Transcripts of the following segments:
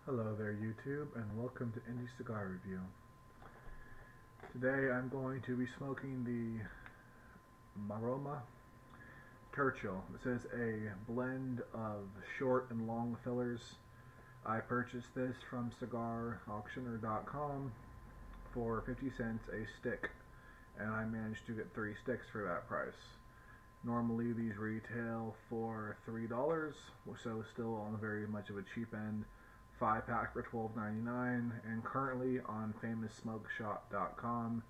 Hello there YouTube, and welcome to Indie Cigar Review. Today I'm going to be smoking the Maroma Churchill. This is a blend of short and long fillers. I purchased this from cigarauctioner.com for 50 cents a stick, and I managed to get 3 sticks for that price. Normally these retail for $3, so still on very much of a cheap end. 5-pack for $12.99, and currently on FamousSmokeShop.com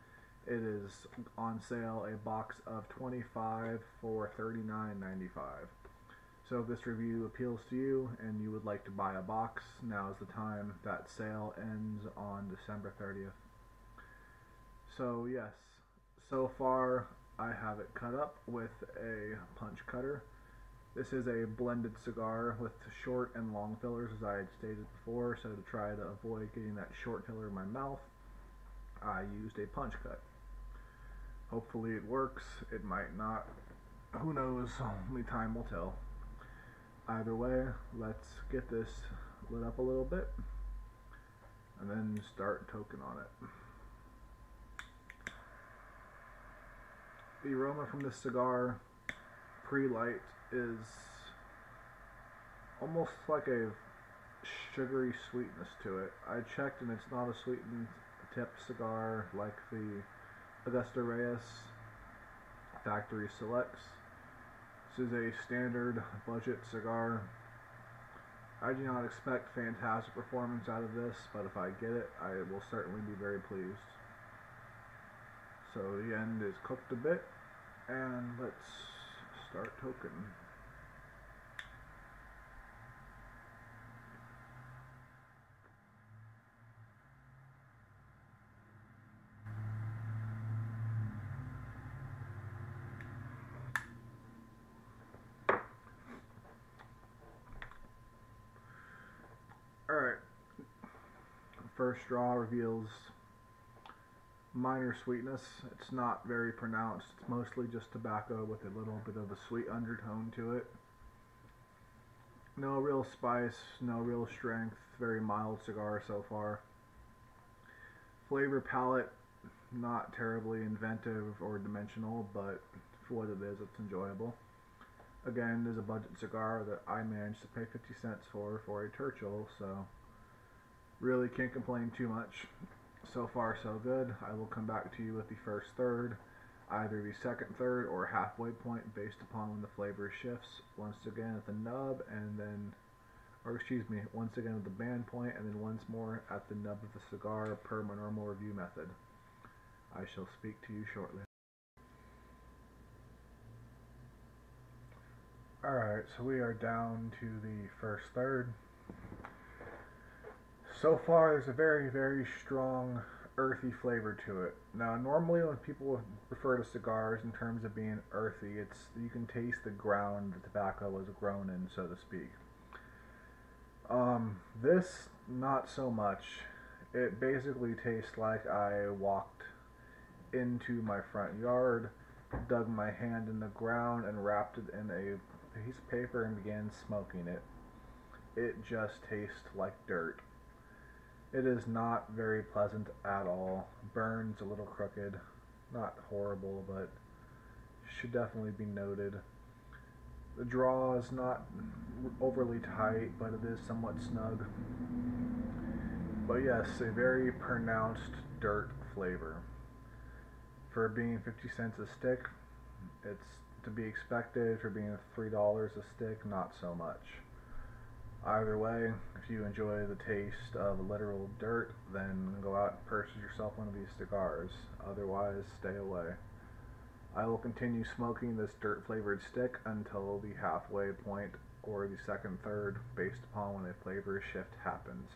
it is on sale a box of 25 for $39.95. So if this review appeals to you and you would like to buy a box, now is the time. That sale ends on December 30th. So yes, so far I have it cut up with a punch cutter. This is a blended cigar with short and long fillers, as I had stated before, so to try to avoid getting that short filler in my mouth, I used a punch cut. Hopefully it works, it might not, who knows, only time will tell. Either way, let's get this lit up a little bit, and then start toking on it. The aroma from this cigar, pre-light, is almost like a sugary sweetness to it. I checked and it's not a sweetened tip cigar like the Augusta Reyes Factory Selects. This is a standard budget cigar. I do not expect fantastic performance out of this, but if I get it, I will certainly be very pleased. So the end is cooked a bit, and let's start toking. Alright, first draw reveals minor sweetness. It's not very pronounced. It's mostly just tobacco with a little bit of a sweet undertone to it. No real spice, no real strength, very mild cigar so far. Flavor palette, not terribly inventive or dimensional, but for what it is, it's enjoyable. Again, there's a budget cigar that I managed to pay 50 cents for a Churchill, so really can't complain too much. So far so good. I will come back to you with the first third, either the second third or halfway point based upon when the flavor shifts. Once again at the nub, and then, or excuse me, once again at the band point, and then once more at the nub of the cigar per my normal review method. I shall speak to you shortly. Alright, so we are down to the first third. So far, there's a very, very strong, earthy flavor to it. Now, normally when people refer to cigars in terms of being earthy, it's you can taste the ground the tobacco was grown in, so to speak. This, not so much. It basically tastes like I walked into my front yard, dug my hand in the ground, and wrapped it in a piece of paper and began smoking it. It just tastes like dirt. It is not very pleasant at all. Burns a little crooked. Not horrible, but should definitely be noted. The draw is not overly tight, but it is somewhat snug. But yes, a very pronounced dirt flavor. For being 50 cents a stick, it's to be expected. For being $3 a stick, not so much. Either way, if you enjoy the taste of literal dirt, then go out and purchase yourself one of these cigars. Otherwise, stay away. I will continue smoking this dirt flavored stick until the halfway point or the second third, based upon when a flavor shift happens,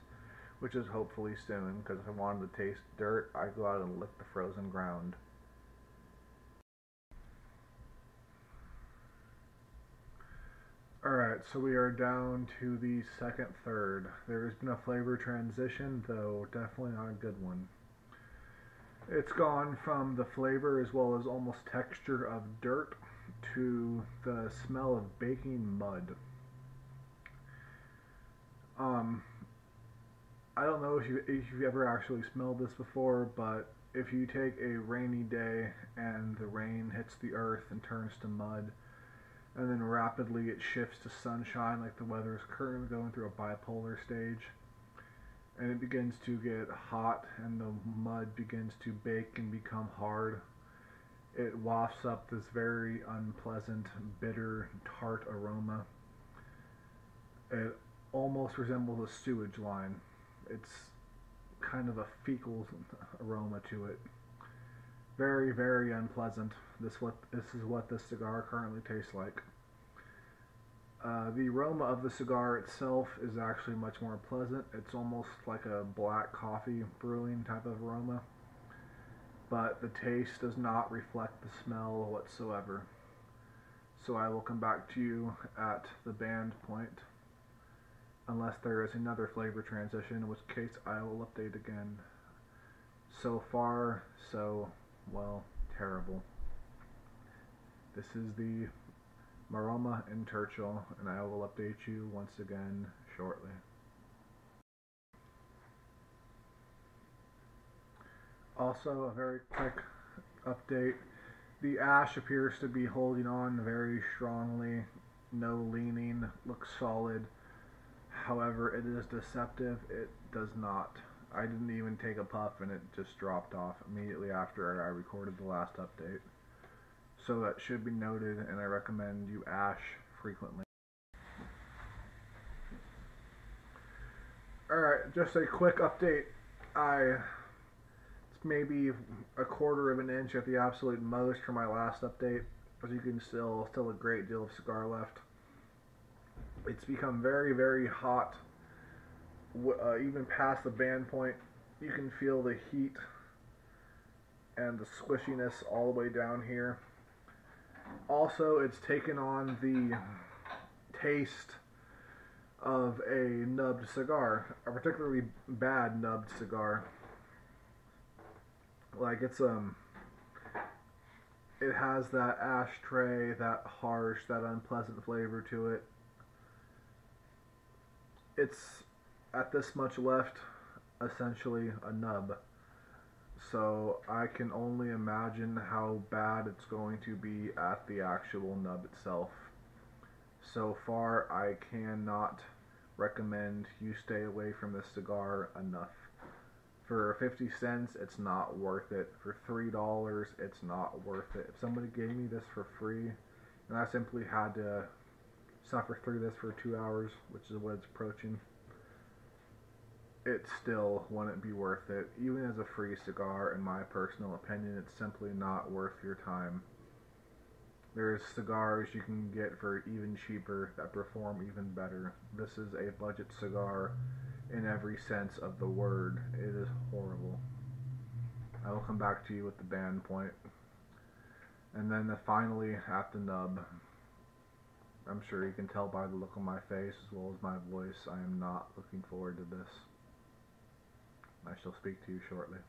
which is hopefully soon, because if I wanted to taste dirt, I go out and lick the frozen ground. Alright, so we are down to the second third. There has been a flavor transition, though definitely not a good one. It's gone from the flavor as well as almost texture of dirt to the smell of baking mud. I don't know if you've ever actually smelled this before, but if you take a rainy day and the rain hits the earth and turns to mud, and then rapidly it shifts to sunshine, like the weather is currently going through a bipolar stage, and it begins to get hot and the mud begins to bake and become hard, it wafts up this very unpleasant, bitter, tart aroma. It almost resembles a sewage line. It's kind of a fecal aroma to it. Very, very unpleasant. This is what this cigar currently tastes like. The aroma of the cigar itself is actually much more pleasant. It's almost like a black coffee brewing type of aroma, but the taste does not reflect the smell whatsoever. So I will come back to you at the band point, unless there is another flavor transition, in which case I will update again. So far, so, well, terrible. This is the Maroma and Churchill, and I will update you once again shortly. Also, a very quick update. The ash appears to be holding on very strongly. No leaning, looks solid. However, it is deceptive. It does not. I didn't even take a puff and it just dropped off immediately after I recorded the last update. So that should be noted, and I recommend you ash frequently. Alright, just a quick update. It's maybe a quarter of an inch at the absolute most from my last update. As you can still a great deal of cigar left. It's become very, very hot. Even past the band point, you can feel the heat and the squishiness all the way down here. Also, it's taken on the taste of a nubbed cigar, a particularly bad nubbed cigar. Like it has that ashtray, that harsh, that unpleasant flavor to it. It's at this much left, essentially a nub. So I can only imagine how bad it's going to be at the actual nub itself. So far, I cannot recommend you stay away from this cigar enough. For 50 cents, it's not worth it. For $3, it's not worth it. If somebody gave me this for free, and I simply had to suffer through this for 2 hours, which is what it's approaching, it still wouldn't be worth it. Even as a free cigar, in my personal opinion, it's simply not worth your time. There's cigars you can get for even cheaper that perform even better. This is a budget cigar in every sense of the word. It is horrible. I will come back to you with the band point. And then finally, at the nub. I'm sure you can tell by the look on my face as well as my voice, I am not looking forward to this. I shall speak to you shortly.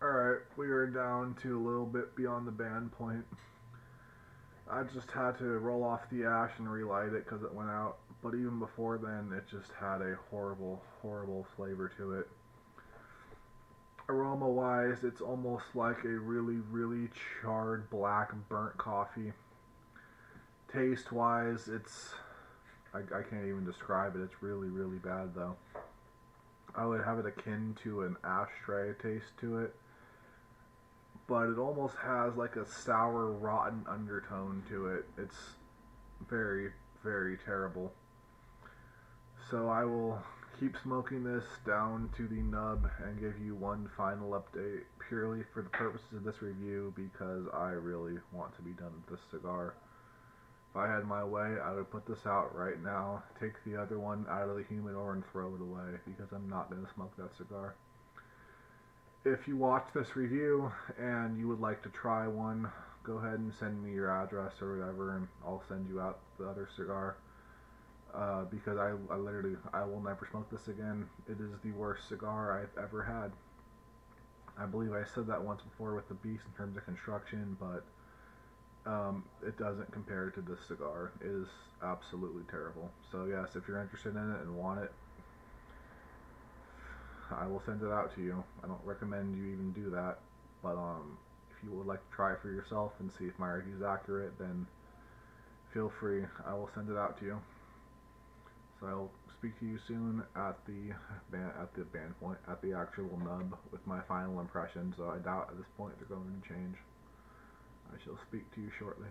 Alright, we are down to a little bit beyond the band point. I just had to roll off the ash and relight it because it went out. But even before then, it just had a horrible, horrible flavor to it. Aroma-wise, it's almost like a really, really charred black burnt coffee. Taste-wise, I can't even describe it. It's really, really bad, though. I would have it akin to an ashtray taste to it. But it almost has like a sour, rotten undertone to it. It's very, very terrible. So I will keep smoking this down to the nub and give you one final update purely for the purposes of this review because I really want to be done with this cigar. If I had my way, I would put this out right now, take the other one out of the humidor and throw it away because I'm not going to smoke that cigar. If you watch this review and you would like to try one, go ahead and send me your address or whatever and I'll send you out the other cigar. Because I will never smoke this again. It is the worst cigar I've ever had. I believe I said that once before with the Beast in terms of construction, but It doesn't compare to this cigar. It is absolutely terrible. So yes, if you're interested in it and want it, I will send it out to you. I don't recommend you even do that, but if you would like to try it for yourself and see if my review is accurate, then feel free. I will send it out to you. So I'll speak to you soon at the band point, at the actual nub with my final impressions. So I doubt at this point they're going to change. I shall speak to you shortly.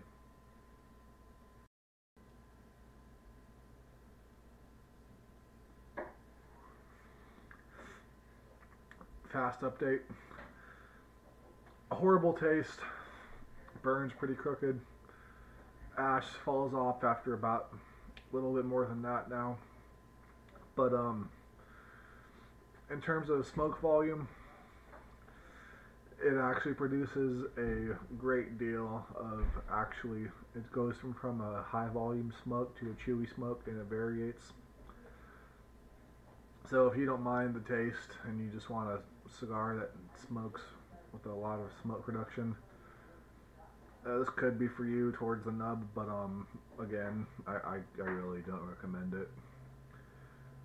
Fast update. A horrible taste. Burns pretty crooked. Ash falls off after about a little bit more than that now. But in terms of smoke volume, it actually produces a great deal of it goes from a high volume smoke to a chewy smoke, and it variates. So if you don't mind the taste and you just want a cigar that smokes with a lot of smoke production, this could be for you towards the nub, but again, I really don't recommend it.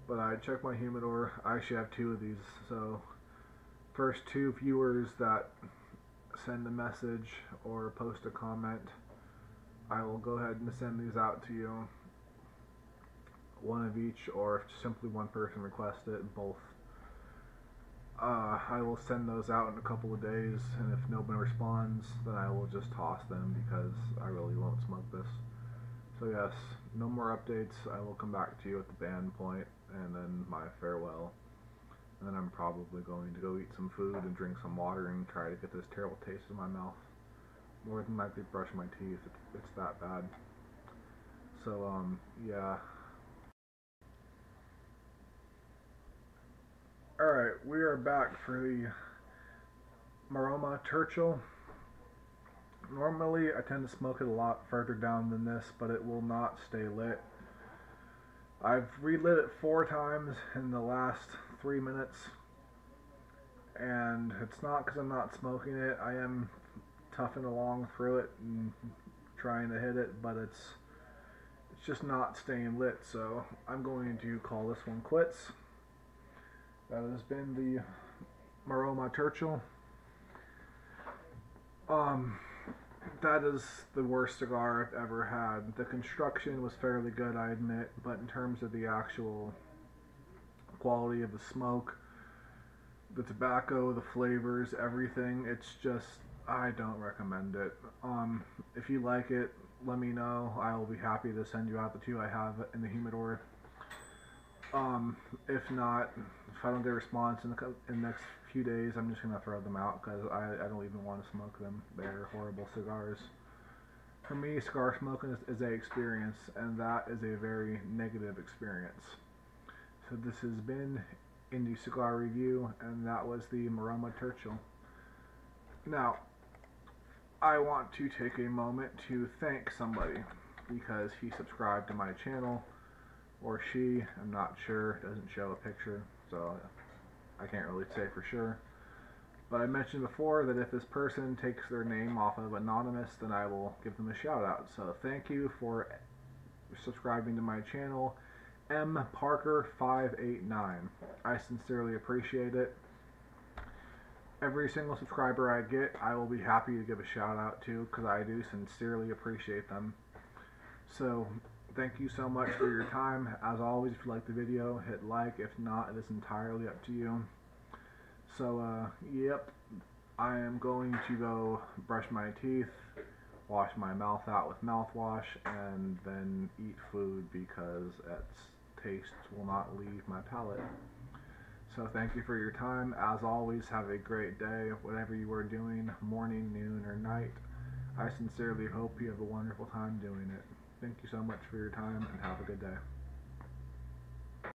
But I checked my humidor. I actually have 2 of these, so first 2 viewers that send a message or post a comment, I will go ahead and send these out to you. One of each, or if simply one person requests it, both. I will send those out in a couple of days, and if nobody responds, then I will just toss them because I really won't smoke this. So yes, no more updates. I will come back to you at the band point, and then my farewell. And then I'm probably going to go eat some food and drink some water and try to get this terrible taste in my mouth. More than likely brush my teeth. It's that bad. So yeah. Alright, we are back for the Maroma Churchill. Normally I tend to smoke it a lot further down than this, but it will not stay lit. I've relit it 4 times in the last 3 minutes, and it's not because I'm not smoking it. I am toughing along through it and trying to hit it, but it's just not staying lit, so I'm going to call this one quits. That has been the Maroma Churchill. That is the worst cigar I've ever had. The construction was fairly good, I admit, but in terms of the actual quality of the smoke, the tobacco, the flavors, everything, it's just, I don't recommend it. If you like it, let me know. I will be happy to send you out the 2 I have in the humidor. If not, if I don't get a response in the next few days, I'm just going to throw them out because I don't even want to smoke them. They're horrible cigars. For me, cigar smoking is an experience, and that is a very negative experience. So this has been Indie Cigar Review, and that was the Maroma Churchill. Now, I want to take a moment to thank somebody because he subscribed to my channel. Or she, I'm not sure, it doesn't show a picture, so I can't really say for sure. But I mentioned before that if this person takes their name off of anonymous, then I will give them a shout out. So thank you for subscribing to my channel, M Parker 589. I sincerely appreciate it. Every single subscriber I get, I will be happy to give a shout out to because I do sincerely appreciate them. So thank you so much for your time. As always, if you like the video, hit like. If not, it is entirely up to you. So, yep, I am going to go brush my teeth, wash my mouth out with mouthwash, and then eat food because its taste will not leave my palate. So thank you for your time. As always, have a great day, whatever you are doing, morning, noon, or night. I sincerely hope you have a wonderful time doing it. Thank you so much for your time, and have a good day.